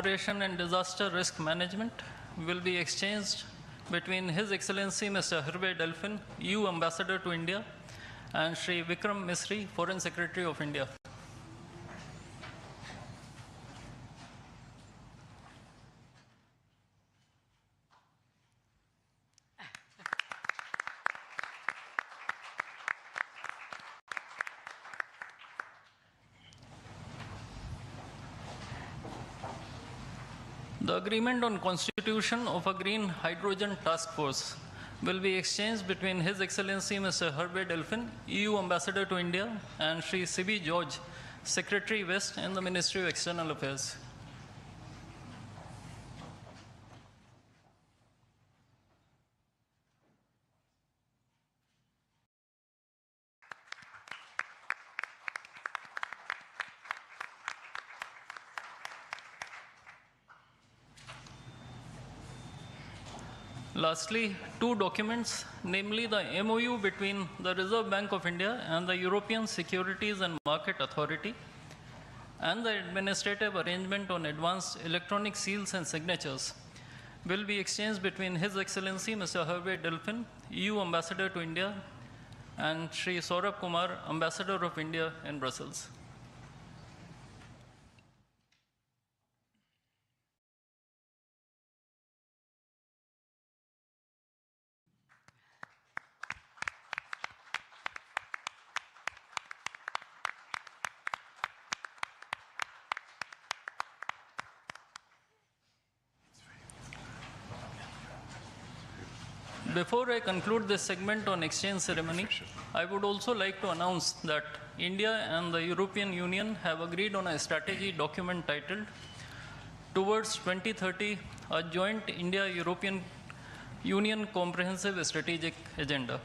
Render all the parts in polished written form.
Cooperation and Disaster Risk Management will be exchanged between His Excellency Mr. Hervé Delphin, EU Ambassador to India, and Shri Vikram Misri, Foreign Secretary of India. The agreement on constitution of a green hydrogen task force will be exchanged between His Excellency Mr. Hervé Delphin, EU Ambassador to India, and Shri C.B. George, Secretary West in the Ministry of External Affairs. Lastly, two documents, namely the MOU between the Reserve Bank of India and the European Securities and Market Authority, and the administrative arrangement on advanced electronic seals and signatures, will be exchanged between His Excellency Mr. Hervé Delphin, EU Ambassador to India, and Shri Saurabh Kumar, Ambassador of India in Brussels. Before I conclude this segment on exchange ceremony, I would also like to announce that India and the European Union have agreed on a strategy document titled Towards 2030, a joint India-European Union Comprehensive Strategic Agenda.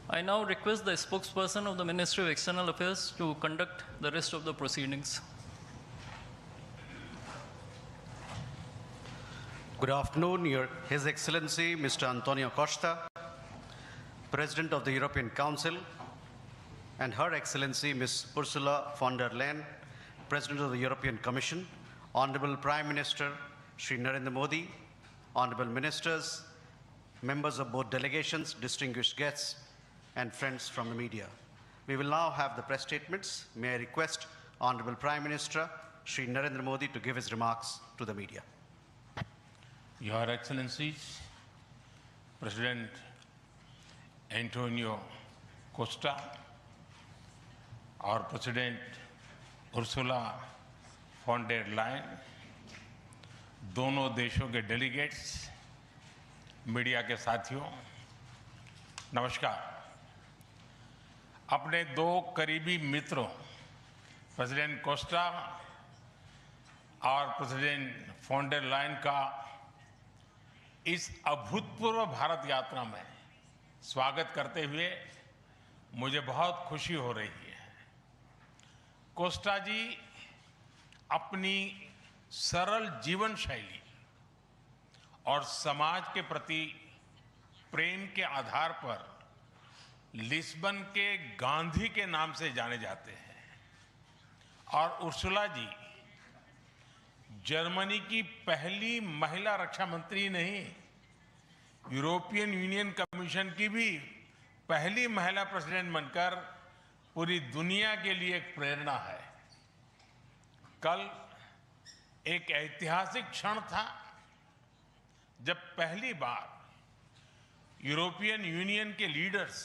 I now request the spokesperson of the Ministry of External Affairs to conduct the rest of the proceedings. Good afternoon, His Excellency Mr. Antonio Costa, President of the European Council, and Her Excellency Ms. Ursula von der Leyen, President of the European Commission, Honorable Prime Minister Shri Narendra Modi, Honorable Ministers, members of both delegations, distinguished guests, and friends from the media. We will now have the press statements. May I request Honorable Prime Minister Shri Narendra Modi to give his remarks to the media. Your Excellencies, President Antonio Costa, our President Ursula von der Leyen, दोनों देशों के delegates, media के साथियों, नमस्कार। अपने दो करीबी मित्रों, प्रेसिडेंट कोस्टा और प्रेसिडेंट von der Leyen का इस अभूतपूर्व भारत यात्रा में स्वागत करते हुए मुझे बहुत खुशी हो रही है। कोस्टा जी अपनी सरल जीवन शैली और समाज के प्रति प्रेम के आधार पर लिस्बन के गांधी के नाम से जाने जाते हैं और उर्सुला जी जर्मनी की पहली महिला रक्षा मंत्री नहीं, यूरोपियन यूनियन कमीशन की भी पहली महिला प्रेसिडेंट बनकर पूरी दुनिया के लिए एक प्रेरणा है। कल एक ऐतिहासिक क्षण था जब पहली बार यूरोपियन यूनियन के लीडर्स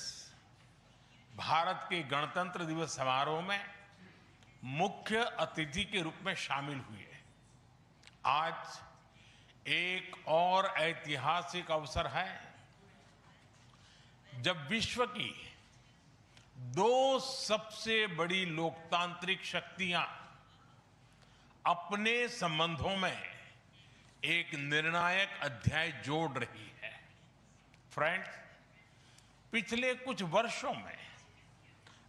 भारत के गणतंत्र दिवस समारोह में मुख्य अतिथि के रूप में शामिल हुए। आज एक और ऐतिहासिक अवसर है जब विश्व की दो सबसे बड़ी लोकतांत्रिक शक्तियां अपने संबंधों में एक निर्णायक अध्याय जोड़ रही है। फ्रेंड्स, पिछले कुछ वर्षों में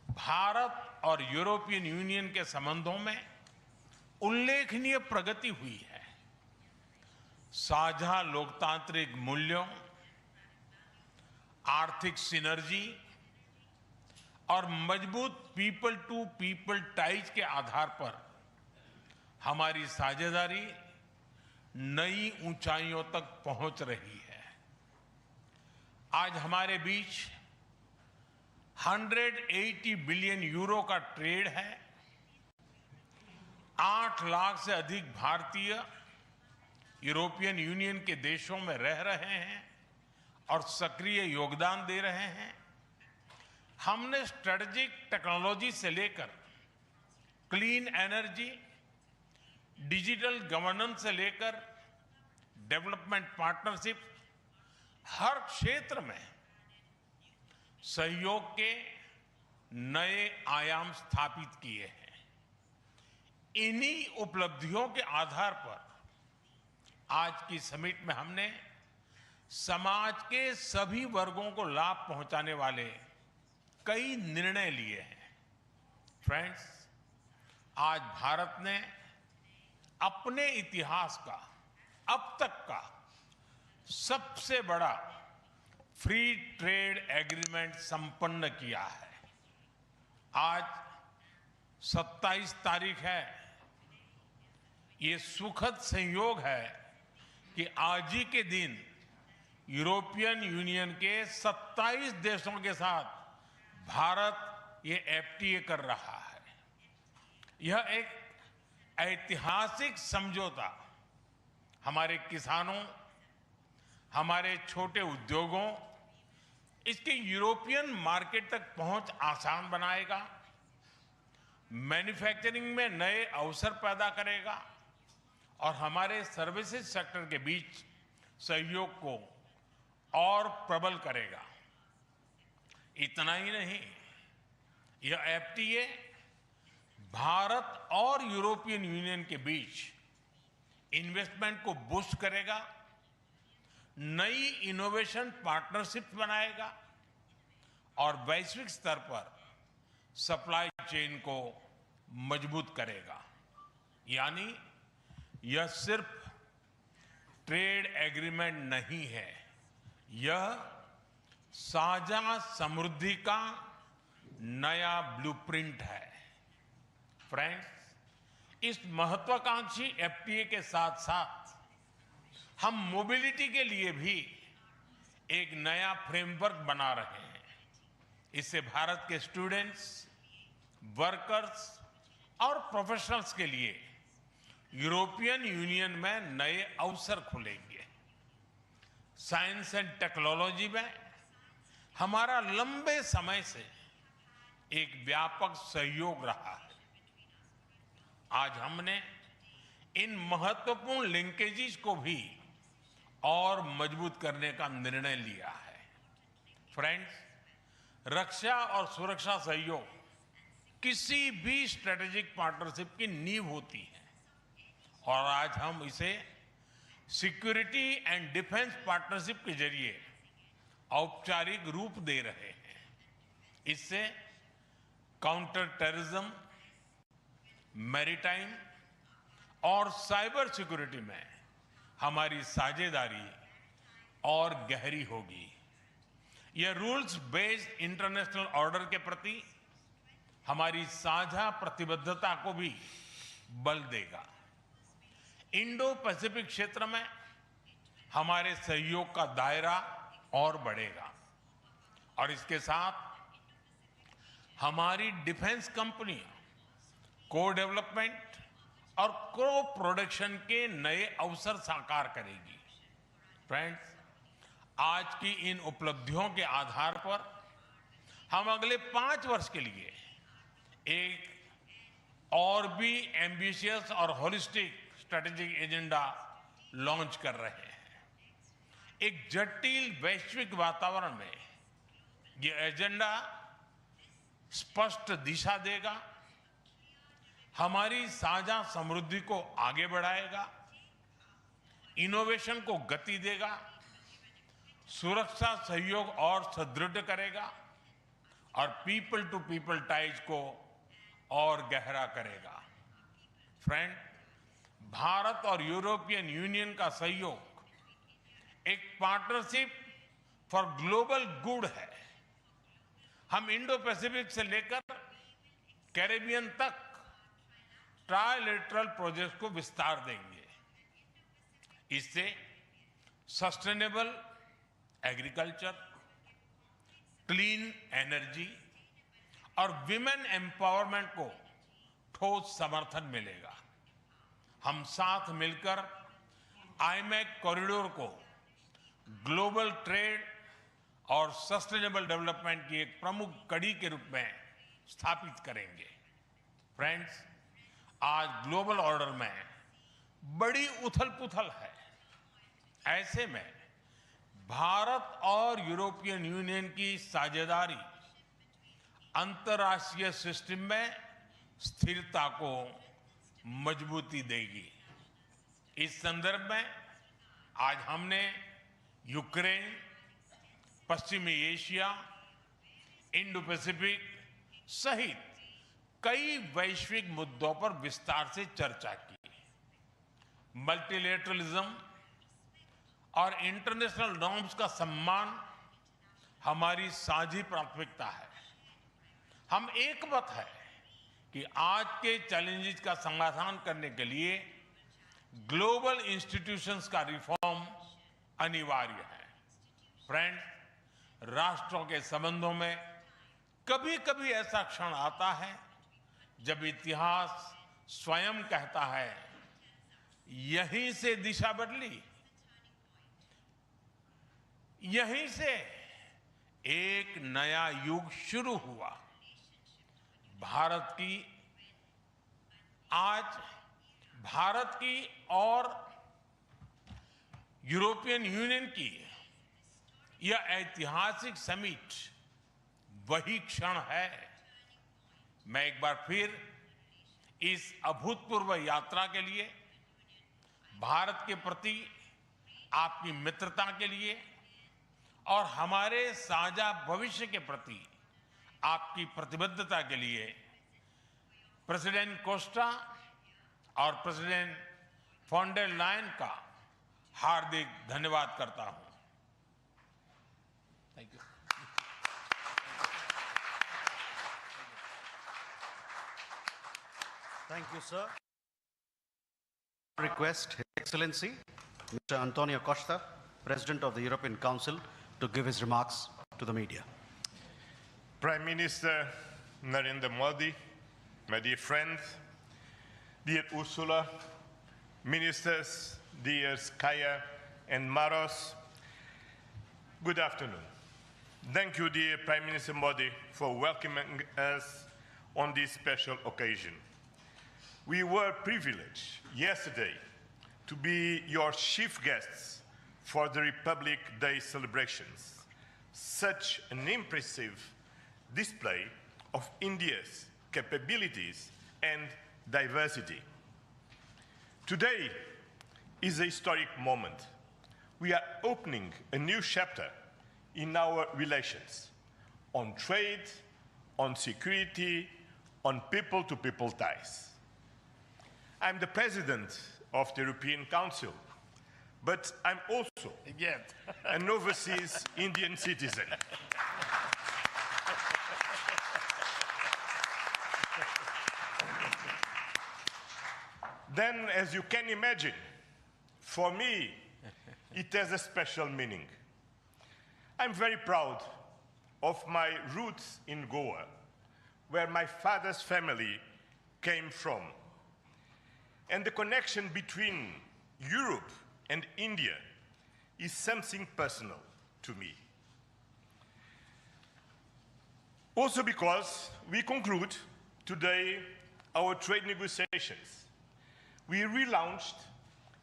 भारत और यूरोपियन यूनियन के संबंधों में उल्लेखनीय प्रगति हुई है। साझा लोकतांत्रिक मूल्यों, आर्थिक सिनर्जी और मजबूत पीपल टू पीपल टाइज के आधार पर हमारी साझेदारी नई ऊंचाइयों तक पहुंच रही है। आज हमारे बीच 180 बिलियन यूरो का ट्रेड है। 8 लाख से अधिक भारतीय यूरोपियन यूनियन के देशों में रह रहे हैं और सक्रिय योगदान दे रहे हैं। हमने स्ट्रेटेजिक टेक्नोलॉजी से लेकर क्लीन एनर्जी, डिजिटल गवर्नेंस से लेकर डेवलपमेंट पार्टनरशिप, हर क्षेत्र में सहयोग के नए आयाम स्थापित किए हैं। इन्हीं उपलब्धियों के आधार पर आज की समिट में हमने समाज के सभी वर्गों को लाभ पहुंचाने वाले कई निर्णय लिए हैं। फ्रेंड्स, आज भारत ने अपने इतिहास का अब तक का सबसे बड़ा फ्री ट्रेड एग्रीमेंट संपन्न किया है। आज 27 तारीख है। ये सुखद संयोग है कि आज ही के दिन यूरोपियन यूनियन के 27 देशों के साथ भारत ये एफटीए कर रहा है। यह एक ऐतिहासिक समझौता हमारे किसानों, हमारे छोटे उद्योगों, इसके यूरोपियन मार्केट तक पहुंच आसान बनाएगा, मैन्युफैक्चरिंग में नए अवसर पैदा करेगा और हमारे सर्विसेज सेक्टर के बीच सहयोग को और प्रबल करेगा। इतना ही नहीं, यह एफटीए भारत और यूरोपियन यूनियन के बीच इन्वेस्टमेंट को बूस्ट करेगा, नई इनोवेशन पार्टनरशिप बनाएगा और वैश्विक स्तर पर सप्लाई चेन को मजबूत करेगा। यानी यह सिर्फ ट्रेड एग्रीमेंट नहीं है, यह साझा समृद्धि का नया ब्लूप्रिंट है। फ्रेंड्स, इस महत्वाकांक्षी एफटीए के साथ साथ हम मोबिलिटी के लिए भी एक नया फ्रेमवर्क बना रहे हैं। इससे भारत के स्टूडेंट्स, वर्कर्स और प्रोफेशनल्स के लिए यूरोपियन यूनियन में नए अवसर खुलेंगे। साइंस एंड टेक्नोलॉजी में हमारा लंबे समय से एक व्यापक सहयोग रहा है। आज हमने इन महत्वपूर्ण लिंकेजेस को भी और मजबूत करने का निर्णय लिया है। फ्रेंड्स, रक्षा और सुरक्षा सहयोग किसी भी स्ट्रेटेजिक पार्टनरशिप की नींव होती है और आज हम इसे सिक्योरिटी एंड डिफेंस पार्टनरशिप के जरिए औपचारिक रूप दे रहे हैं। इससे काउंटर टेररिज्म, मैरीटाइम और साइबर सिक्योरिटी में हमारी साझेदारी और गहरी होगी। यह रूल्स बेस्ड इंटरनेशनल ऑर्डर के प्रति हमारी साझा प्रतिबद्धता को भी बल देगा। इंडो पैसिफिक क्षेत्र में हमारे सहयोग का दायरा और बढ़ेगा और इसके साथ हमारी डिफेंस कंपनियां को डेवलपमेंट और को प्रोडक्शन के नए अवसर साकार करेगी। फ्रेंड्स, आज की इन उपलब्धियों के आधार पर हम अगले 5 वर्ष के लिए एक और भी एम्बिशियस और होलिस्टिक स्ट्रेटेजिक एजेंडा लॉन्च कर रहे हैं। एक जटिल वैश्विक वातावरण में ये एजेंडा स्पष्ट दिशा देगा, हमारी साझा समृद्धि को आगे बढ़ाएगा, इनोवेशन को गति देगा, सुरक्षा सहयोग और सुदृढ़ करेगा और पीपल टू पीपल टाइज को और गहरा करेगा। फ्रेंड, भारत और यूरोपियन यूनियन का सहयोग एक पार्टनरशिप फॉर ग्लोबल गुड है। हम इंडो पैसिफिक से लेकर कैरेबियन तक ट्राइलेटरल प्रोजेक्ट को विस्तार देंगे। इससे सस्टेनेबल एग्रीकल्चर, क्लीन एनर्जी और विमेन एम्पावरमेंट को ठोस समर्थन मिलेगा। हम साथ मिलकर आईमैक कॉरिडोर को ग्लोबल ट्रेड और सस्टेनेबल डेवलपमेंट की एक प्रमुख कड़ी के रूप में स्थापित करेंगे। फ्रेंड्स, आज ग्लोबल ऑर्डर में बड़ी उथल-पुथल है। ऐसे में भारत और यूरोपियन यूनियन की साझेदारी अंतर्राष्ट्रीय सिस्टम में स्थिरता को मजबूती देगी। इस संदर्भ में आज हमने यूक्रेन, पश्चिमी एशिया, इंडो पैसिफिक सहित कई वैश्विक मुद्दों पर विस्तार से चर्चा की। मल्टीलेटरलिज्म और इंटरनेशनल नॉर्म्स का सम्मान हमारी साझी प्राथमिकता है। हम एकमत है कि आज के चैलेंजेस का समाधान करने के लिए ग्लोबल इंस्टीट्यूशंस का रिफॉर्म अनिवार्य है। फ्रेंड्स, राष्ट्रों के संबंधों में कभी-कभी ऐसा क्षण आता है जब इतिहास स्वयं कहता है, यहीं से दिशा बदली, यहीं से एक नया युग शुरू हुआ। भारत की और यूरोपियन यूनियन की यह ऐतिहासिक समिट वही क्षण है। मैं एक बार फिर इस अभूतपूर्व यात्रा के लिए, भारत के प्रति आपकी मित्रता के लिए और हमारे साझा भविष्य के प्रति आपकी प्रतिबद्धता के लिए प्रेसिडेंट कोस्टा और प्रेसिडेंट फॉन डेर लायन का हार्दिक धन्यवाद करता हूं। Thank you. Thank you, sir. Request His Excellency, Mr. Antonio Costa, President of the European Council, to give his remarks to the media. Prime Minister Narendra Modi, my dear friend, dear Ursula, ministers, dear Kaya and Maros, good afternoon. Thank you, dear Prime Minister Modi, for welcoming us on this special occasion. We were privileged yesterday to be your chief guests for the Republic Day celebrations. Such an impressive display of India's capabilities and diversity. Today is a historic moment. We are opening a new chapter in our relations on trade, on security, on people-to-people ties. I'm the president of the European Council, but I'm also an overseas Indian citizen. Then, as you can imagine, for me, it has a special meaning. I'm very proud of my roots in Goa, where my father's family came from. And the connection between Europe and India is something personal to me. Also because we conclude today our trade negotiations. We relaunched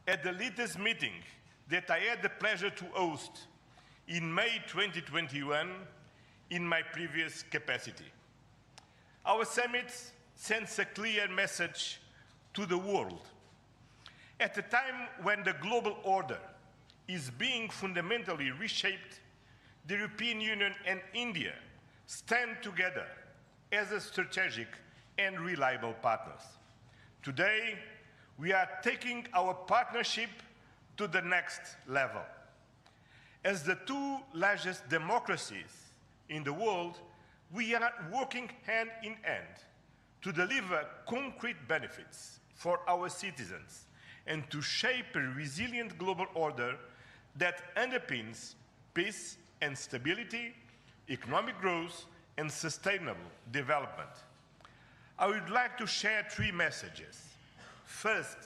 at the latest meeting that I had the pleasure to host in May 2021 in my previous capacity. Our summit sends a clear message to the world. At a time when the global order is being fundamentally reshaped, the European Union and India stand together as a strategic and reliable partners. Today, we are taking our partnership to the next level. As the two largest democracies in the world, we are working hand in hand to deliver concrete benefits for our citizens and to shape a resilient global order that underpins peace and stability, economic growth, and sustainable development. I would like to share three messages. First,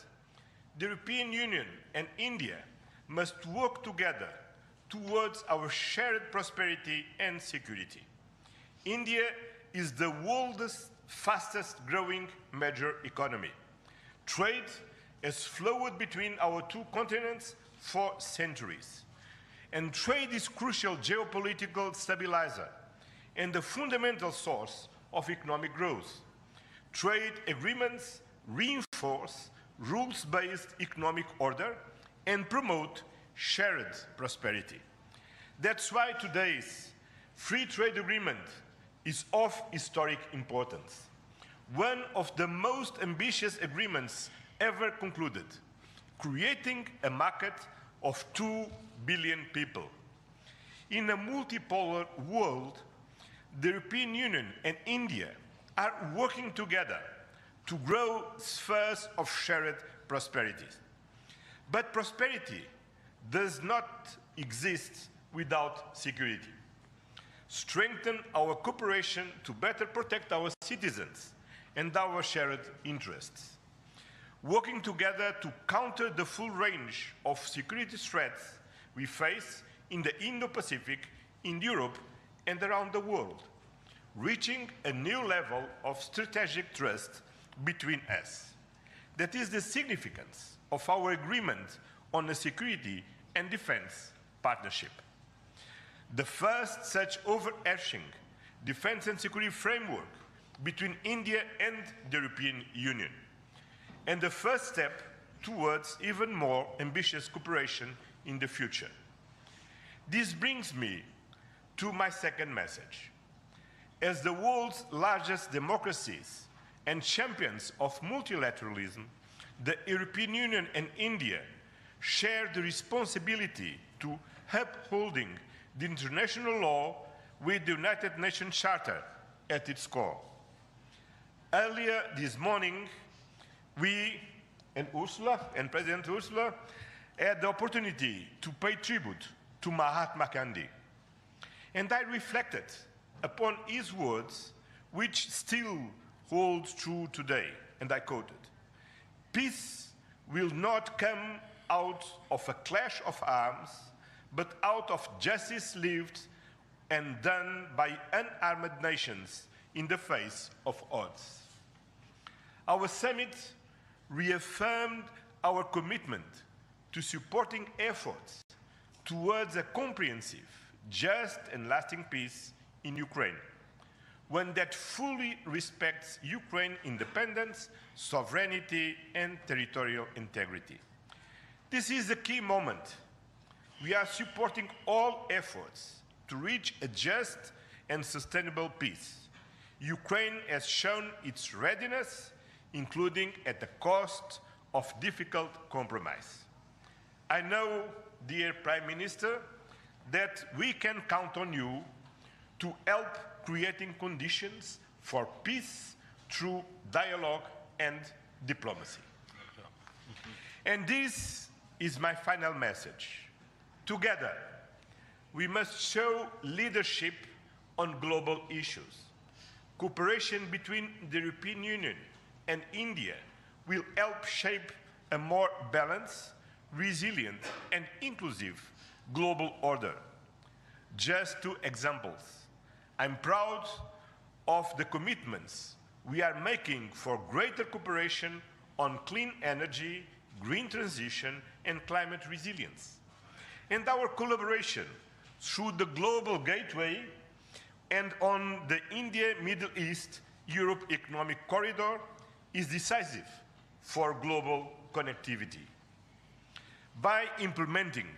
the European Union and India must work together towards our shared prosperity and security. India is the world's fastest growing major economy. Trade has flowed between our two continents for centuries. And trade is crucial geopolitical stabilizer and the fundamental source of economic growth. Trade agreements reinforce rules-based economic order and promote shared prosperity. That's why today's free trade agreement is of historic importance, one of the most ambitious agreements ever concluded, creating a market of 2 billion people. In a multipolar world, the European Union and India are working together to grow spheres of shared prosperity. But prosperity does not exist without security. Strengthen our cooperation to better protect our citizens and our shared interests. Working together to counter the full range of security threats we face in the Indo-Pacific, in Europe, and around the world, reaching a new level of strategic trust between us. That is the significance of our agreement on a security and defense partnership. The first such overarching defense and security framework between India and the European Union, and the first step towards even more ambitious cooperation in the future. This brings me to my second message. As the world's largest democracies and champions of multilateralism, the European Union and India share the responsibility to upholding the international law with the United Nations Charter at its core. Earlier this morning, we and President Ursula had the opportunity to pay tribute to Mahatma Gandhi. And I reflected upon his words, which still holds true today, and I quoted, "Peace will not come out of a clash of arms, but out of justice lived and done by unarmed nations in the face of odds." Our summit reaffirmed our commitment to supporting efforts towards a comprehensive, just and lasting peace in Ukraine, one that fully respects Ukraine's independence, sovereignty, and territorial integrity. This is a key moment. We are supporting all efforts to reach a just and sustainable peace. Ukraine has shown its readiness, including at the cost of difficult compromise. I know, dear Prime Minister, that we can count on you to help creating conditions for peace through dialogue and diplomacy. And this is my final message. Together, we must show leadership on global issues. Cooperation between the European Union and India will help shape a more balanced, resilient, and inclusive global order. Just two examples. I'm proud of the commitments we are making for greater cooperation on clean energy, green transition, and climate resilience. And our collaboration through the Global Gateway and on the India-Middle East-Europe Economic Corridor is decisive for global connectivity. By implementing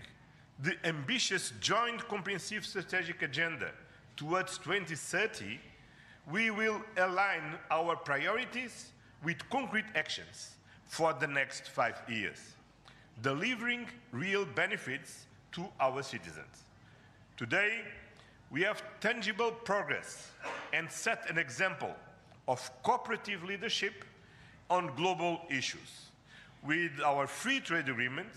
the ambitious Joint Comprehensive Strategic Agenda towards 2030, we will align our priorities with concrete actions for the next 5 years, delivering real benefits to our citizens. Today, we have tangible progress and set an example of cooperative leadership on global issues. With our free trade agreement,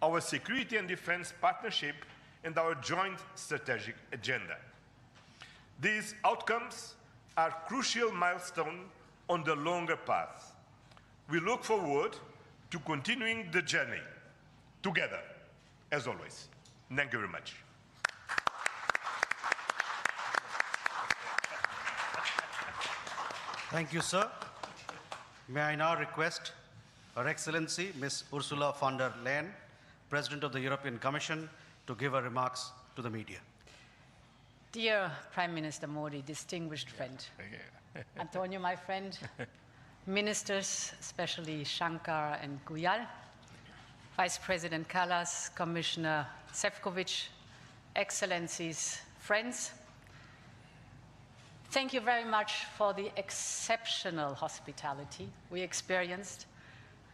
our security and defense partnership, and our joint strategic agenda. These outcomes are crucial milestones on the longer path. We look forward to continuing the journey together, as always. Thank you very much. Thank you, sir. May I now request Her Excellency Ms. Ursula von der Leyen, President of the European Commission, to give her remarks to the media. Dear Prime Minister Modi, distinguished friend, Antonio, my friend, ministers, especially Shankar and Goyal, Vice President Kallas, Commissioner Šefčovič, Excellencies, friends, thank you very much for the exceptional hospitality we experienced.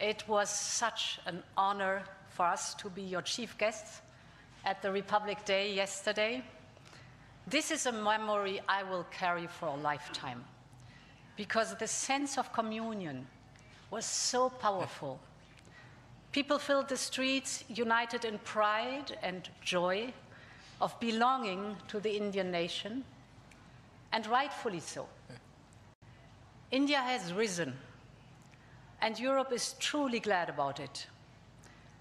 It was such an honor for us to be your chief guests at the Republic Day yesterday. This is a memory I will carry for a lifetime, because the sense of communion was so powerful. People filled the streets united in pride and joy of belonging to the Indian nation, and rightfully so. India has risen, and Europe is truly glad about it,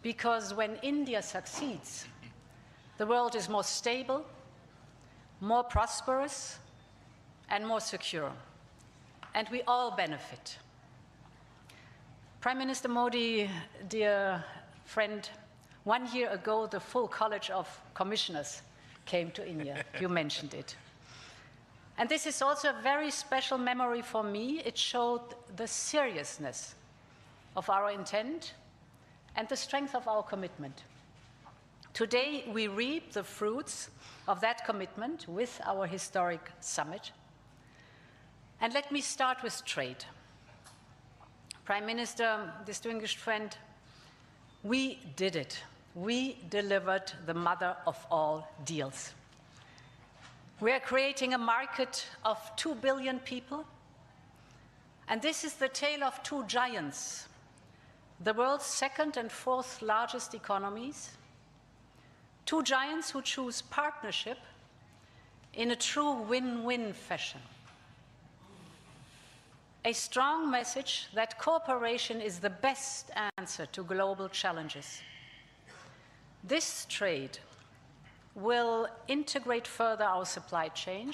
because when India succeeds, the world is more stable, more prosperous, and more secure, and we all benefit. Prime Minister Modi, dear friend, 1 year ago, the full College of Commissioners came to India. You mentioned it. And this is also a very special memory for me. It showed the seriousness of our intent and the strength of our commitment. Today, we reap the fruits of that commitment with our historic summit. And let me start with trade. Prime Minister, distinguished friend, we did it. We delivered the mother of all deals. We are creating a market of 2 billion people. And this is the tale of two giants, the world's second and fourth largest economies. Two giants who choose partnership in a true win-win fashion. A strong message that cooperation is the best answer to global challenges. This trade will integrate further our supply chain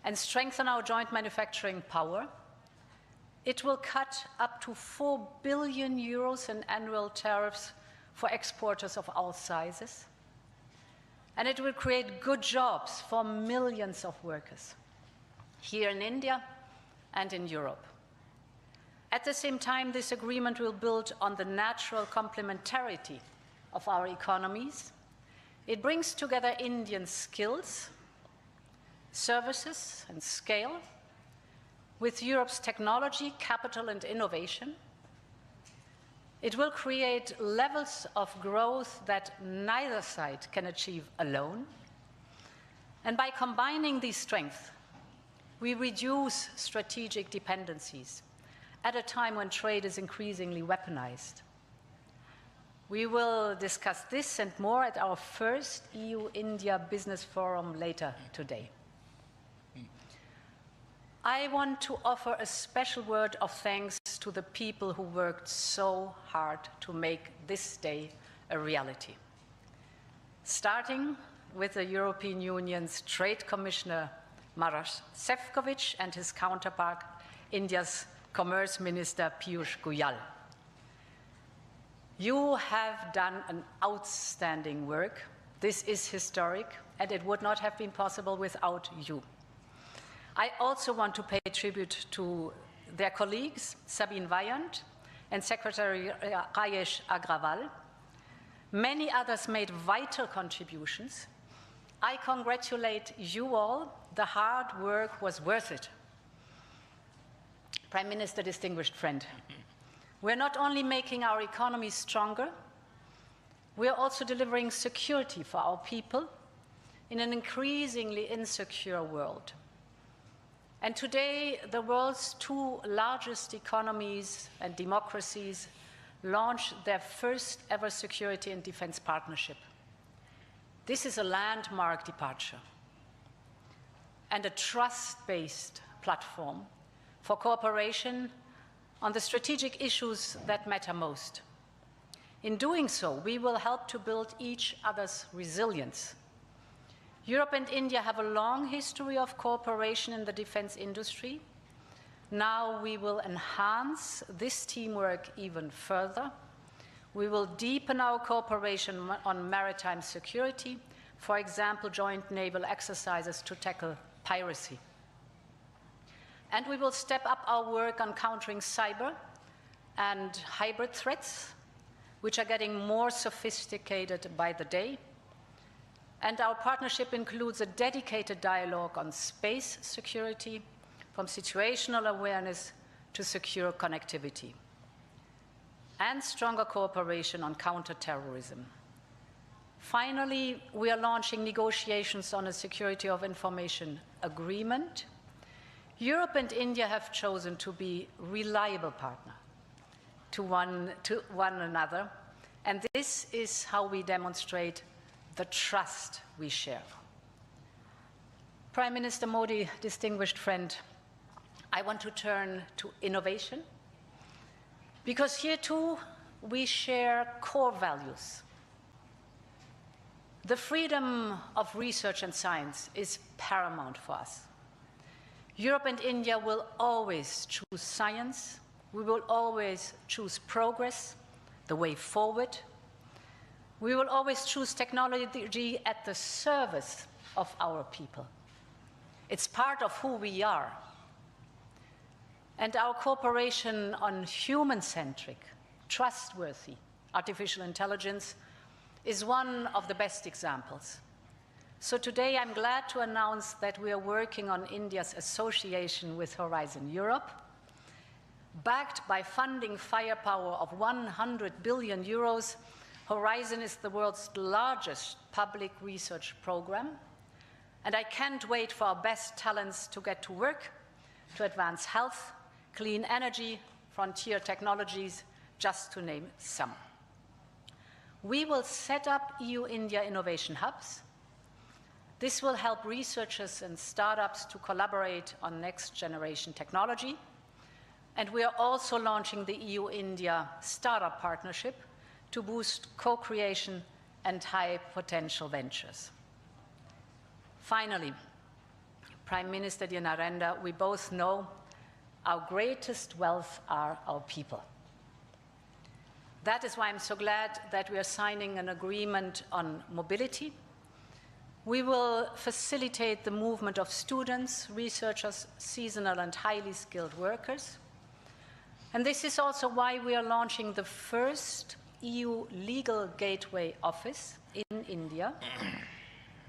and strengthen our joint manufacturing power. It will cut up to 4 billion euros in annual tariffs for exporters of all sizes. And it will create good jobs for millions of workers here in India and in Europe. At the same time, this agreement will build on the natural complementarity of our economies. It brings together Indian skills, services, and scale with Europe's technology, capital, and innovation. It will create levels of growth that neither side can achieve alone. And by combining these strengths, we reduce strategic dependencies at a time when trade is increasingly weaponized. We will discuss this and more at our first EU-India Business Forum later today. I want to offer a special word of thanks to the people who worked so hard to make this day a reality. Starting with the European Union's Trade Commissioner Maroš Šefčovič and his counterpart, India's Commerce Minister Piyush Goyal. You have done an outstanding work. This is historic, and it would not have been possible without you. I also want to pay tribute to their colleagues, Sabine Weyand and Secretary Rajesh Agrawal. Many others made vital contributions. I congratulate you all. The hard work was worth it. Prime Minister, distinguished friend, we're not only making our economy stronger, we're also delivering security for our people in an increasingly insecure world. And today, the world's two largest economies and democracies launch their first ever security and defense partnership. This is a landmark departure and a trust-based platform for cooperation on the strategic issues that matter most. In doing so, we will help to build each other's resilience. Europe and India have a long history of cooperation in the defense industry. Now we will enhance this teamwork even further. We will deepen our cooperation on maritime security, for example, joint naval exercises to tackle piracy. And we will step up our work on countering cyber and hybrid threats, which are getting more sophisticated by the day. And our partnership includes a dedicated dialogue on space security, from situational awareness to secure connectivity, and stronger cooperation on counterterrorism. Finally, we are launching negotiations on a security of information agreement. Europe and India have chosen to be reliable partners to one another, and this is how we demonstrate the trust we share. Prime Minister Modi, distinguished friend, I want to turn to innovation, because here too we share core values. The freedom of research and science is paramount for us. Europe and India will always choose science. We will always choose progress, the way forward. We will always choose technology at the service of our people. It's part of who we are. And our cooperation on human-centric, trustworthy artificial intelligence is one of the best examples. So today I'm glad to announce that we are working on India's association with Horizon Europe. Backed by funding firepower of 100 billion euros, Horizon is the world's largest public research program. And I can't wait for our best talents to get to work to advance health, clean energy, frontier technologies, just to name some. We will set up EU-India innovation hubs. This will help researchers and startups to collaborate on next-generation technology. And we are also launching the EU-India Startup Partnership to boost co-creation and high-potential ventures. Finally, Prime Minister dear Narendra, we both know our greatest wealth are our people. That is why I'm so glad that we are signing an agreement on mobility. We will facilitate the movement of students, researchers, seasonal and highly skilled workers. And this is also why we are launching the first EU Legal Gateway office in India.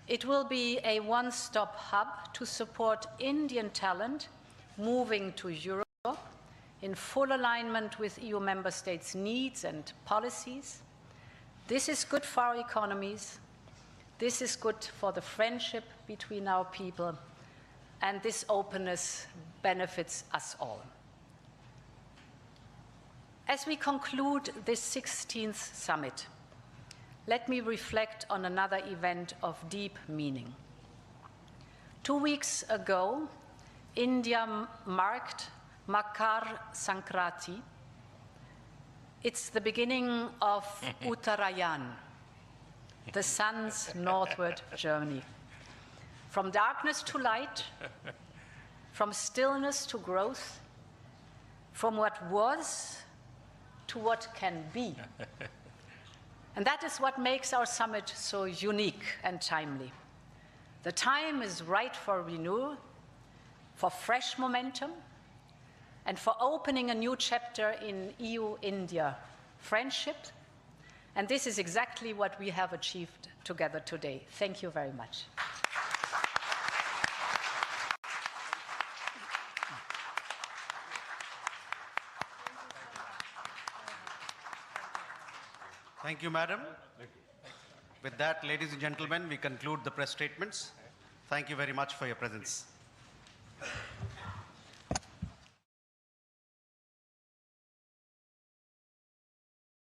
It will be a one-stop hub to support Indian talent moving to Europe in full alignment with EU member states' needs and policies. This is good for our economies. This is good for the friendship between our people. And this openness benefits us all. As we conclude this 16th summit, let me reflect on another event of deep meaning. 2 weeks ago, India marked Makar Sankranti. It's the beginning of Uttarayan, the sun's northward journey. From darkness to light, from stillness to growth, from what was to what can be. And that is what makes our summit so unique and timely. The time is right for renewal, for fresh momentum, and for opening a new chapter in EU-India friendship. And this is exactly what we have achieved together today. Thank you very much. Thank you, Madam. With that, ladies and gentlemen, we conclude the press statements. Thank you very much for your presence.